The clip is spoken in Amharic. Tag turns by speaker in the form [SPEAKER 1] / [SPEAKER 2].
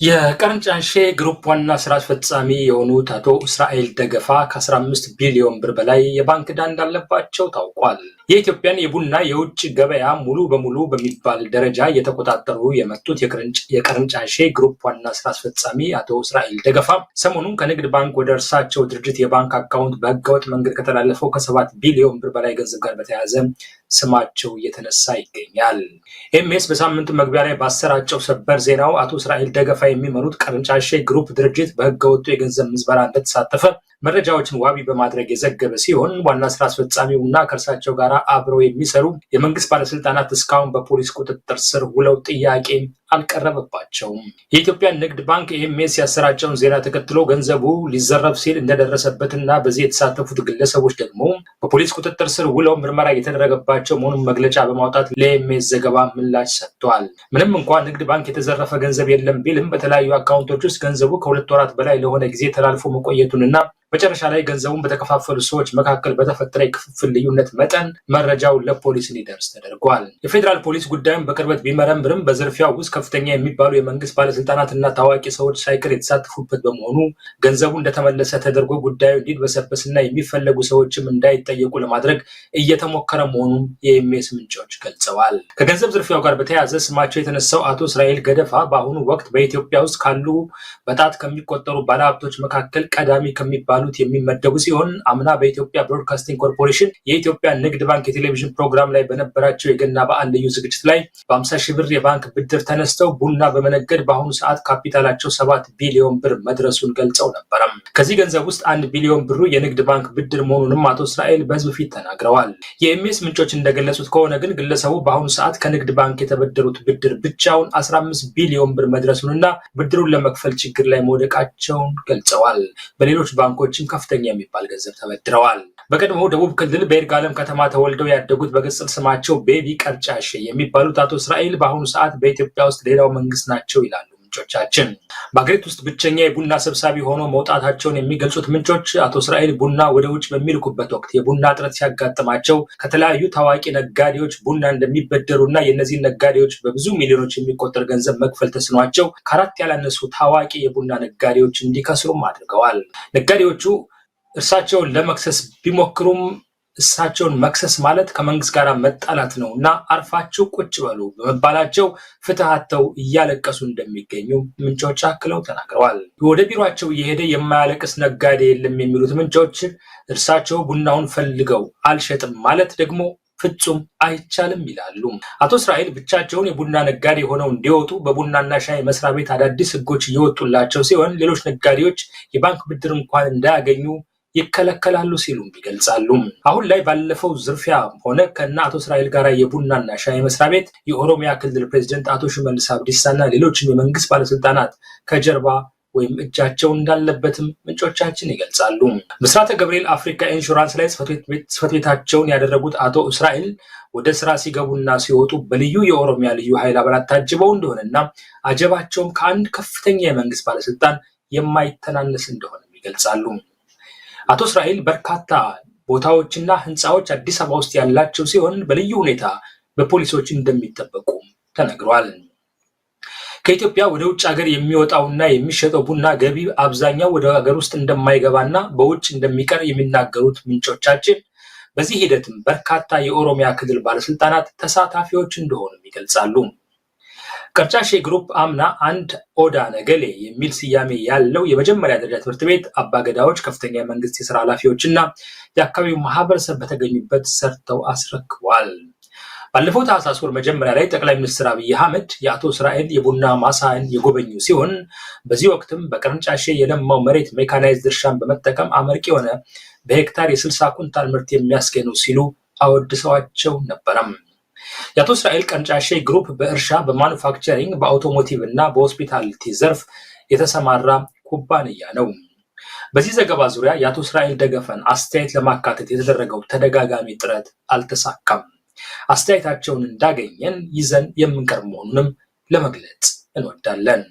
[SPEAKER 1] የቀርንጫንሼ ግሩፕ ዋና ስራ አስፈጻሚ የሆኑት አቶ እስራኤል ደገፋ ከ15 ቢሊዮን ብር በላይ የባንክ ዕዳ እንዳለባቸው ታውቋል። የኢትዮጵያን የቡና የውጭ ገበያ ሙሉ በሙሉ በሚባል ደረጃ እየተቆጣጠሩ የመጡት የቀርንጫንሼ ግሩፕ ዋና ስራ አስፈጻሚ አቶ እስራኤል ደገፋ ሰሞኑን ከንግድ ባንክ ወደ እርሳቸው ድርጅት የባንክ አካውንት በህገወጥ መንገድ ከተላለፈው ከ7 ቢሊዮን ብር በላይ ገንዘብ ጋር በተያያዘ ስማቸው እየተነሳ ይገኛል። ኤምኤስ በሳምንቱ መግቢያ ላይ ባሰራጨው ሰበር ዜናው አቶ እስራኤል ደገፋ የሚመሩት ቀርንጫንሼ ግሩፕ ድርጅት በህገወጡ የገንዘብ ምዝበራ እንደተሳተፈ መረጃዎችን ዋቢ በማድረግ የዘገበ ሲሆን ዋና ስራ አስፈጻሚውና ከእርሳቸው ጋር አብረው የሚሰሩ የመንግስት ባለስልጣናት እስካሁን በፖሊስ ቁጥጥር ስር ውለው ጥያቄ አልቀረበባቸውም። የኢትዮጵያ ንግድ ባንክ ኤምኤስ ያሰራጨውን ዜና ተከትሎ ገንዘቡ ሊዘረፍ ሲል እንደደረሰበትና በዚህ የተሳተፉት ግለሰቦች ደግሞ በፖሊስ ቁጥጥር ስር ውለው ምርመራ የተደረገባቸው መሆኑን መግለጫ በማውጣት ለኤምኤስ ዘገባ ምላሽ ሰጥቷል። ምንም እንኳን ንግድ ባንክ የተዘረፈ ገንዘብ የለም ቢልም በተለያዩ አካውንቶች ውስጥ ገንዘቡ ከ2 ወራት በላይ ለሆነ ጊዜ ተላልፎ መቆየቱንና መጨረሻ ላይ ገንዘቡን በተከፋፈሉ ሰዎች መካከል በተፈጠረ የክፍፍል ልዩነት መጠን መረጃው ለፖሊስ እንዲደርስ ተደርጓል። የፌዴራል ፖሊስ ጉዳዩን በቅርበት ቢመረምርም በዝርፊያው ውስጥ ከፍተኛ የሚባሉ የመንግስት ባለስልጣናትና ታዋቂ ሰዎች ሳይቀር የተሳተፉበት በመሆኑ ገንዘቡ እንደተመለሰ ተደርጎ ጉዳዩ እንዲድበሰበስና የሚፈለጉ ሰዎችም እንዳይጠየቁ ለማድረግ እየተሞከረ መሆኑን የኤምኤስ ምንጮች ገልጸዋል። ከገንዘብ ዝርፊያው ጋር በተያያዘ ስማቸው የተነሳው አቶ እስራኤል ገደፋ በአሁኑ ወቅት በኢትዮጵያ ውስጥ ካሉ በጣት ከሚቆጠሩ ባለሀብቶች መካከል ቀዳሚ ከሚባሉት የሚመደቡ ሲሆን አምና በኢትዮጵያ ብሮድካስቲንግ ኮርፖሬሽን የኢትዮጵያ ንግድ ባንክ የቴሌቪዥን ፕሮግራም ላይ በነበራቸው የገና በዓል ልዩ ዝግጅት ላይ በ50 ሺህ ብር የባንክ ብድር ተነስተው ቡና በመነገድ በአሁኑ ሰዓት ካፒታላቸው 7 ቢሊዮን ብር መድረሱን ገልጸው ነበረ። ከዚህ ገንዘብ ውስጥ 1 ቢሊዮን ብሩ የንግድ ባንክ ብድር መሆኑንም አቶ እስራኤል በህዝብ ፊት ተናግረዋል። የኤምኤስ ምንጮች እንደገለጹት ከሆነ ግን ግለሰቡ በአሁኑ ሰዓት ከንግድ ባንክ የተበደሩት ብድር ብቻውን 15 ቢሊዮን ብር መድረሱንና ብድሩን ለመክፈል ችግር ላይ መውደቃቸውን ገልጸዋል። በሌሎች ባንኮችም ከፍተኛ የሚባል ገንዘብ ተበድረዋል። በቀድሞው ደቡብ ክልል በይርጋለም ከተማ ተወልደው ያደጉት በቅጽል ስማቸው ቤቢ ቀርጫሼ የሚባሉት አቶ እስራኤል በአሁኑ ሰዓት በኢትዮጵያ ውስጥ ሌላው መንግስት ናቸው ይላሉ ምንጮቻችን። በአገሪቱ ውስጥ ብቸኛ የቡና ሰብሳቢ ሆኖ መውጣታቸውን የሚገልጹት ምንጮች አቶ እስራኤል ቡና ወደ ውጭ በሚልኩበት ወቅት የቡና እጥረት ሲያጋጥማቸው ከተለያዩ ታዋቂ ነጋዴዎች ቡና እንደሚበደሩና የእነዚህን ነጋዴዎች በብዙ ሚሊዮኖች የሚቆጠር ገንዘብ መክፈል ተስኗቸው ከ4 ያላነሱ ታዋቂ የቡና ነጋዴዎች እንዲከስሩም አድርገዋል። ነጋዴዎቹ እርሳቸውን ለመክሰስ ቢሞክሩም እሳቸውን መክሰስ ማለት ከመንግስት ጋር መጣላት ነው እና አርፋችሁ ቁጭ በሉ በመባላቸው ፍትህ አጥተው እያለቀሱ እንደሚገኙ ምንጮች አክለው ተናግረዋል። ወደ ቢሮአቸው እየሄደ የማያለቅስ ነጋዴ የለም የሚሉት ምንጮች እርሳቸው ቡናውን ፈልገው አልሸጥም ማለት ደግሞ ፍጹም አይቻልም ይላሉ። አቶ እስራኤል ብቻቸውን የቡና ነጋዴ ሆነው እንዲወጡ በቡናና ሻይ መስሪያ ቤት አዳዲስ ህጎች እየወጡላቸው ሲሆን ሌሎች ነጋዴዎች የባንክ ብድር እንኳን እንዳያገኙ ይከለከላሉ ሲሉም ይገልጻሉ። አሁን ላይ ባለፈው ዝርፊያ ሆነ ከነ አቶ እስራኤል ጋር የቡናና ሻይ መስሪያ ቤት የኦሮሚያ ክልል ፕሬዝዳንት አቶ ሽመልስ አብዲሳና ሌሎችም የመንግስት ባለስልጣናት ከጀርባ ወይም እጃቸው እንዳለበትም ምንጮቻችን ይገልጻሉ። ብስራተ ገብርኤል አፍሪካ ኢንሹራንስ ላይ ጽሕፈት ቤታቸውን ያደረጉት አቶ እስራኤል ወደ ስራ ሲገቡና ሲወጡ በልዩ የኦሮሚያ ልዩ ኃይል አባላት ታጅበው እንደሆነና አጀባቸውም ከአንድ ከፍተኛ የመንግስት ባለስልጣን የማይተናነስ እንደሆነ ይገልጻሉ። አቶ እስራኤል በርካታ ቦታዎችና ህንፃዎች አዲስ አበባ ውስጥ ያላቸው ሲሆን በልዩ ሁኔታ በፖሊሶች እንደሚጠበቁ ተነግሯል። ከኢትዮጵያ ወደ ውጭ ሀገር የሚወጣውና የሚሸጠው ቡና ገቢ አብዛኛው ወደ ሀገር ውስጥ እንደማይገባና በውጭ እንደሚቀር የሚናገሩት ምንጮቻችን በዚህ ሂደትም በርካታ የኦሮሚያ ክልል ባለስልጣናት ተሳታፊዎች እንደሆኑ ይገልጻሉ። ቀርጫሼ ግሩፕ አምና አንድ ኦዳ ነገሌ የሚል ስያሜ ያለው የመጀመሪያ ደረጃ ትምህርት ቤት አባገዳዎች፣ ከፍተኛ የመንግስት የስራ ኃላፊዎችና የአካባቢው ማህበረሰብ በተገኙበት ሰርተው አስረክቧል። ባለፈው ታህሳስ ወር መጀመሪያ ላይ ጠቅላይ ሚኒስትር አብይ አህመድ የአቶ እስራኤል የቡና ማሳን የጎበኙ ሲሆን በዚህ ወቅትም በቀርንጫሼ የለማው መሬት ሜካናይዝድ እርሻን በመጠቀም አመርቂ የሆነ በሄክታር የ60 ኩንታል ምርት የሚያስገኙ ሲሉ አወድሰዋቸው ነበረም። የአቶ እስራኤል ቀርንጫሼ ግሩፕ በእርሻ፣ በማኑፋክቸሪንግ፣ በአውቶሞቲቭ እና በሆስፒታሊቲ ዘርፍ የተሰማራ ኩባንያ ነው። በዚህ ዘገባ ዙሪያ የአቶ እስራኤል ደገፋን አስተያየት ለማካተት የተደረገው ተደጋጋሚ ጥረት አልተሳካም። አስተያየታቸውን እንዳገኘን ይዘን የምንቀርብ መሆኑንም ለመግለጽ እንወዳለን።